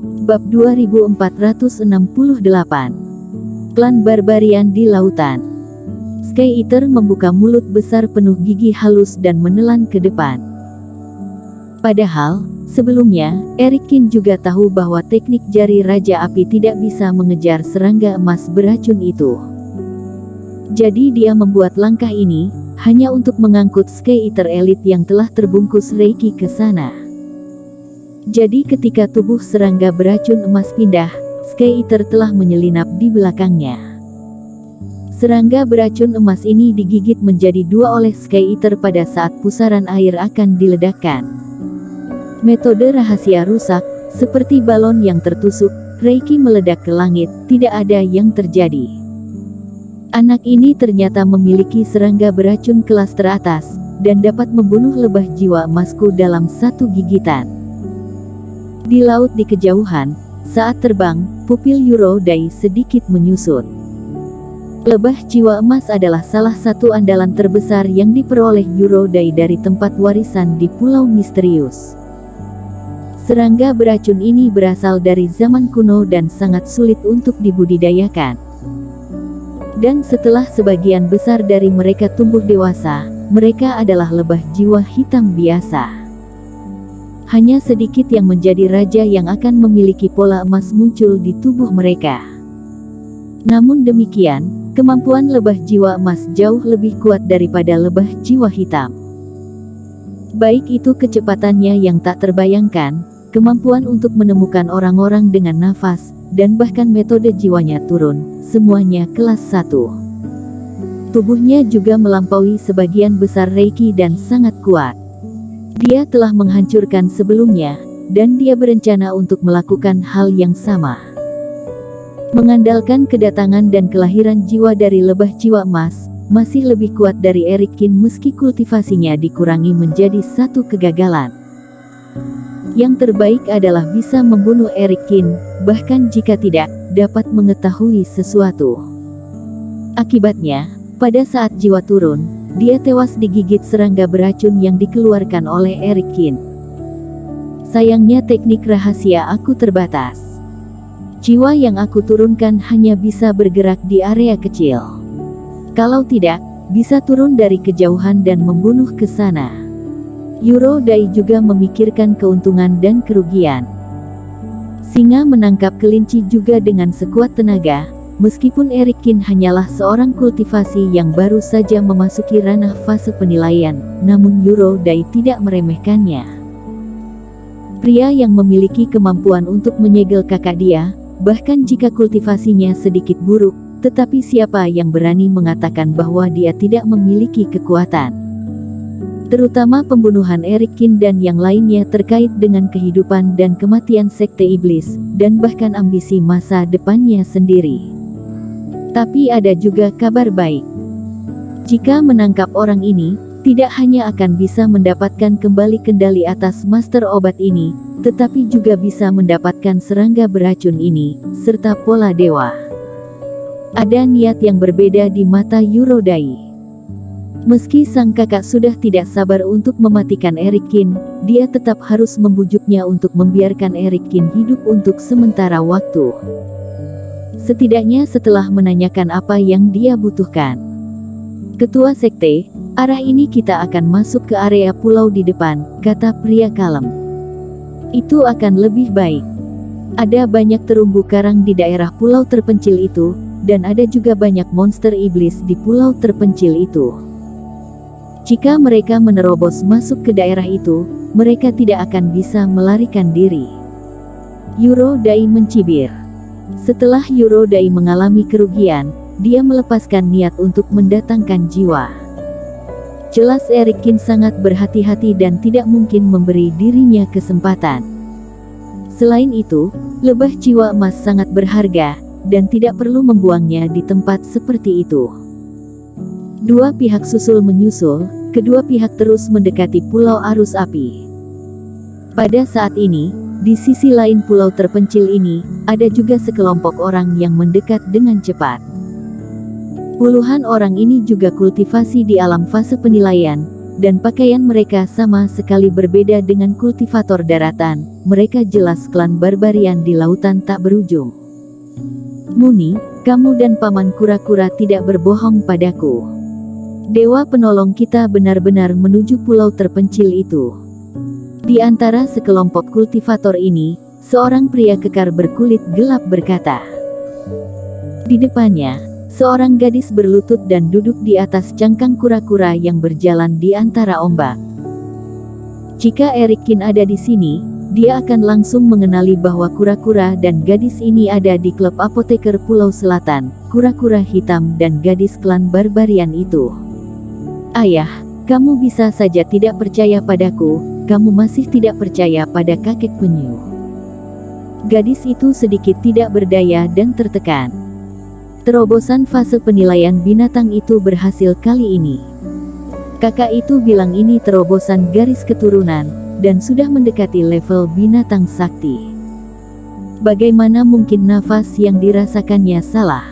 Bab 2468. Klan Barbarian di Lautan. Sky Eater membuka mulut besar penuh gigi halus dan menelan ke depan. Padahal, sebelumnya, Erikin juga tahu bahwa teknik jari Raja Api tidak bisa mengejar serangga emas beracun itu. Jadi dia membuat langkah ini, hanya untuk mengangkut Sky Eater elit yang telah terbungkus Reiki ke sana. Jadi ketika tubuh serangga beracun emas pindah, Sky Eater telah menyelinap di belakangnya. Serangga beracun emas ini digigit menjadi dua oleh Sky Eater pada saat pusaran air akan diledakkan. Metode rahasia rusak, seperti balon yang tertusuk, Reiki meledak ke langit, tidak ada yang terjadi. Anak ini ternyata memiliki serangga beracun kelas teratas, dan dapat membunuh lebah jiwa emasku dalam satu gigitan. Di laut di kejauhan, saat terbang, pupil Eurodai sedikit menyusut. Lebah jiwa emas adalah salah satu andalan terbesar yang diperoleh Eurodai dari tempat warisan di Pulau Misterius. Serangga beracun ini berasal dari zaman kuno dan sangat sulit untuk dibudidayakan. Dan setelah sebagian besar dari mereka tumbuh dewasa, mereka adalah lebah jiwa hitam biasa. Hanya sedikit yang menjadi raja yang akan memiliki pola emas muncul di tubuh mereka. Namun demikian, kemampuan lebah jiwa emas jauh lebih kuat daripada lebah jiwa hitam. Baik itu kecepatannya yang tak terbayangkan, kemampuan untuk menemukan orang-orang dengan nafas, dan bahkan metode jiwanya turun, semuanya kelas 1. Tubuhnya juga melampaui sebagian besar Reiki dan sangat kuat. Dia telah menghancurkan sebelumnya, dan dia berencana untuk melakukan hal yang sama. Mengandalkan kedatangan dan kelahiran jiwa dari lebah jiwa emas, masih lebih kuat dari Erikin meski kultivasinya dikurangi menjadi satu kegagalan. Yang terbaik adalah bisa membunuh Erikin, bahkan jika tidak, dapat mengetahui sesuatu. Akibatnya, pada saat jiwa turun, dia tewas digigit serangga beracun yang dikeluarkan oleh Erikin. Sayangnya teknik rahasia aku terbatas. Jiwa yang aku turunkan hanya bisa bergerak di area kecil. Kalau tidak, bisa turun dari kejauhan dan membunuh ke sana. Eurodai juga memikirkan keuntungan dan kerugian. Singa menangkap kelinci juga dengan sekuat tenaga. Meskipun Erikin hanyalah seorang kultivasi yang baru saja memasuki ranah fase penilaian, namun Eurodai tidak meremehkannya. Pria yang memiliki kemampuan untuk menyegel kakak dia, bahkan jika kultivasinya sedikit buruk, tetapi siapa yang berani mengatakan bahwa dia tidak memiliki kekuatan? Terutama pembunuhan Erikin dan yang lainnya terkait dengan kehidupan dan kematian sekte iblis, dan bahkan ambisi masa depannya sendiri. Tapi ada juga kabar baik. Jika menangkap orang ini, tidak hanya akan bisa mendapatkan kembali kendali atas master obat ini, tetapi juga bisa mendapatkan serangga beracun ini, serta pola dewa. Ada niat yang berbeda di mata Eurodai. Meski sang kakak sudah tidak sabar untuk mematikan Erikin, dia tetap harus membujuknya untuk membiarkan Erikin hidup untuk sementara waktu. Setidaknya setelah menanyakan apa yang dia butuhkan. Ketua sekte, arah ini kita akan masuk ke area pulau di depan, kata pria kalem. Itu akan lebih baik. Ada banyak terumbu karang di daerah pulau terpencil itu, dan ada juga banyak monster iblis di pulau terpencil itu. Jika mereka menerobos masuk ke daerah itu, mereka tidak akan bisa melarikan diri. Eurodai mencibir. Setelah Eurodai mengalami kerugian, dia melepaskan niat untuk mendatangkan jiwa. Jelas Erikin sangat berhati-hati dan tidak mungkin memberi dirinya kesempatan. Selain itu, lebah jiwa emas sangat berharga, dan tidak perlu membuangnya di tempat seperti itu. Dua pihak susul menyusul, kedua pihak terus mendekati Pulau Arus Api. Pada saat ini, di sisi lain pulau terpencil ini, ada juga sekelompok orang yang mendekat dengan cepat. Puluhan orang ini juga kultivasi di alam fase penilaian, dan pakaian mereka sama sekali berbeda dengan kultivator daratan. Mereka jelas klan barbarian di lautan tak berujung. Muni, kamu dan paman kura-kura tidak berbohong padaku. Dewa penolong kita benar-benar menuju pulau terpencil itu. Di antara sekelompok kultivator ini, seorang pria kekar berkulit gelap berkata. Di depannya, seorang gadis berlutut dan duduk di atas cangkang kura-kura yang berjalan di antara ombak. Jika Erikkin ada di sini, dia akan langsung mengenali bahwa kura-kura dan gadis ini ada di klub apoteker Pulau Selatan, kura-kura hitam dan gadis klan barbarian itu. Ayah, kamu bisa saja tidak percaya padaku, kamu masih tidak percaya pada kakek penyu. Gadis itu sedikit tidak berdaya dan tertekan. Terobosan fase penilaian binatang itu berhasil kali ini. Kakak itu bilang ini terobosan garis keturunan, dan sudah mendekati level binatang sakti. Bagaimana mungkin nafas yang dirasakannya salah?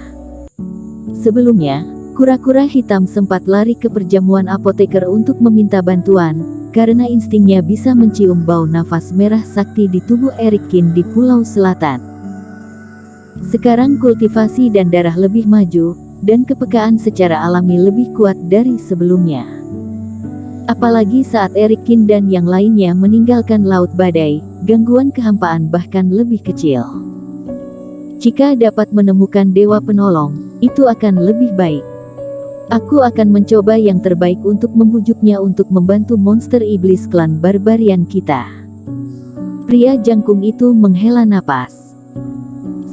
Sebelumnya, kura-kura hitam sempat lari ke perjamuan apoteker untuk meminta bantuan, karena instingnya bisa mencium bau nafas merah sakti di tubuh Erikkin di Pulau Selatan. Sekarang kultivasi dan darah lebih maju, dan kepekaan secara alami lebih kuat dari sebelumnya. Apalagi saat Erikkin dan yang lainnya meninggalkan Laut Badai, gangguan kehampaan bahkan lebih kecil. Jika dapat menemukan Dewa Penolong, itu akan lebih baik. Aku akan mencoba yang terbaik untuk membujuknya untuk membantu monster iblis klan barbarian kita. Pria jangkung itu menghela napas.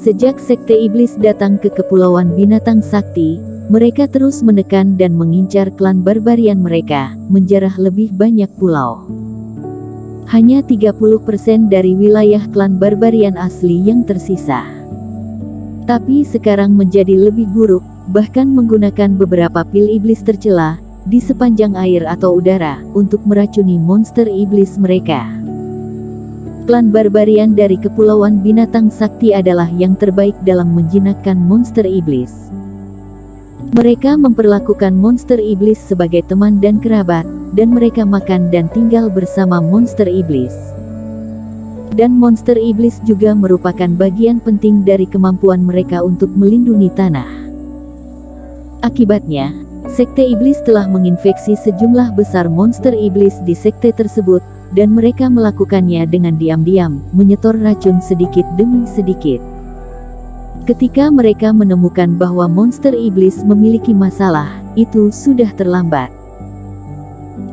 Sejak Sekte Iblis datang ke Kepulauan Binatang Sakti, mereka terus menekan dan mengincar klan barbarian mereka, menjarah lebih banyak pulau. Hanya 30% dari wilayah klan barbarian asli yang tersisa. Tapi sekarang menjadi lebih buruk, bahkan menggunakan beberapa pil iblis tercela, di sepanjang air atau udara, untuk meracuni monster iblis mereka. Klan barbarian dari Kepulauan Binatang Sakti adalah yang terbaik dalam menjinakkan monster iblis. Mereka memperlakukan monster iblis sebagai teman dan kerabat, dan mereka makan dan tinggal bersama monster iblis. Dan monster iblis juga merupakan bagian penting dari kemampuan mereka untuk melindungi tanah. Akibatnya, Sekte Iblis telah menginfeksi sejumlah besar monster iblis di sekte tersebut, dan mereka melakukannya dengan diam-diam, menyetor racun sedikit demi sedikit. Ketika mereka menemukan bahwa monster iblis memiliki masalah, itu sudah terlambat.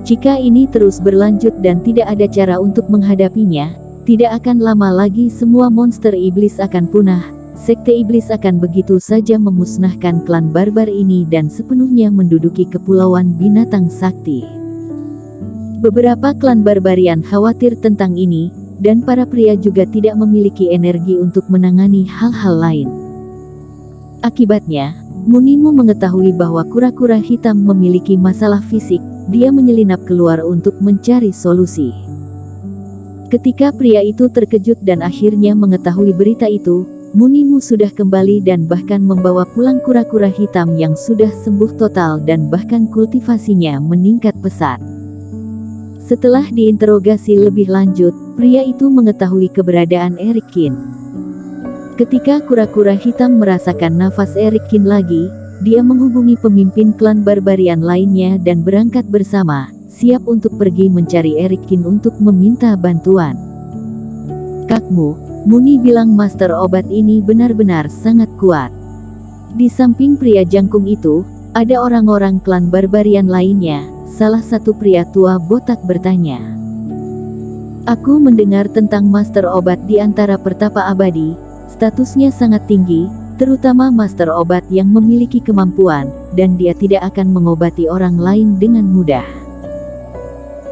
Jika ini terus berlanjut dan tidak ada cara untuk menghadapinya, tidak akan lama lagi semua monster iblis akan punah. Sekte Iblis akan begitu saja memusnahkan klan barbar ini dan sepenuhnya menduduki Kepulauan Binatang Sakti. Beberapa klan barbarian khawatir tentang ini, dan para pria juga tidak memiliki energi untuk menangani hal-hal lain. Akibatnya, Munimu mengetahui bahwa kura-kura hitam memiliki masalah fisik, dia menyelinap keluar untuk mencari solusi. Ketika pria itu terkejut dan akhirnya mengetahui berita itu, Munimu sudah kembali dan bahkan membawa pulang kura-kura hitam yang sudah sembuh total dan bahkan kultivasinya meningkat pesat. Setelah diinterogasi lebih lanjut, pria itu mengetahui keberadaan Erikkin. Ketika kura-kura hitam merasakan nafas Erikkin lagi, dia menghubungi pemimpin klan barbarian lainnya dan berangkat bersama, siap untuk pergi mencari Erikkin untuk meminta bantuan. Kakmu, Muni bilang master obat ini benar-benar sangat kuat. Di samping pria jangkung itu, ada orang-orang klan barbarian lainnya. Salah satu pria tua botak bertanya. Aku mendengar tentang master obat di antara pertapa abadi, statusnya sangat tinggi, terutama master obat yang memiliki kemampuan, dan dia tidak akan mengobati orang lain dengan mudah.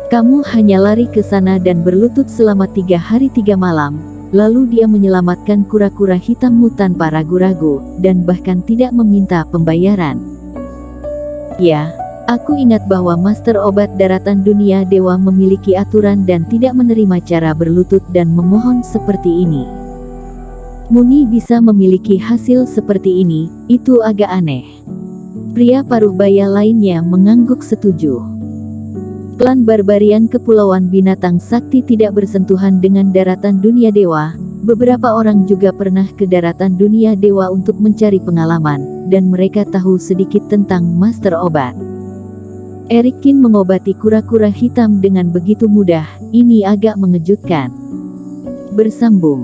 Kamu hanya lari ke sana dan berlutut selama 3 hari 3 malam, lalu dia menyelamatkan kura-kura hitammu tanpa ragu-ragu, dan bahkan tidak meminta pembayaran. Ya, aku ingat bahwa Master Obat Daratan Dunia Dewa memiliki aturan dan tidak menerima cara berlutut dan memohon seperti ini. Muni bisa memiliki hasil seperti ini, itu agak aneh. Pria paruh baya lainnya mengangguk setuju. Klan barbarian Kepulauan Binatang Sakti tidak bersentuhan dengan daratan dunia dewa. Beberapa orang juga pernah ke daratan dunia dewa untuk mencari pengalaman, dan mereka tahu sedikit tentang Master Obat. Erikin mengobati kura-kura hitam dengan begitu mudah, ini agak mengejutkan. Bersambung.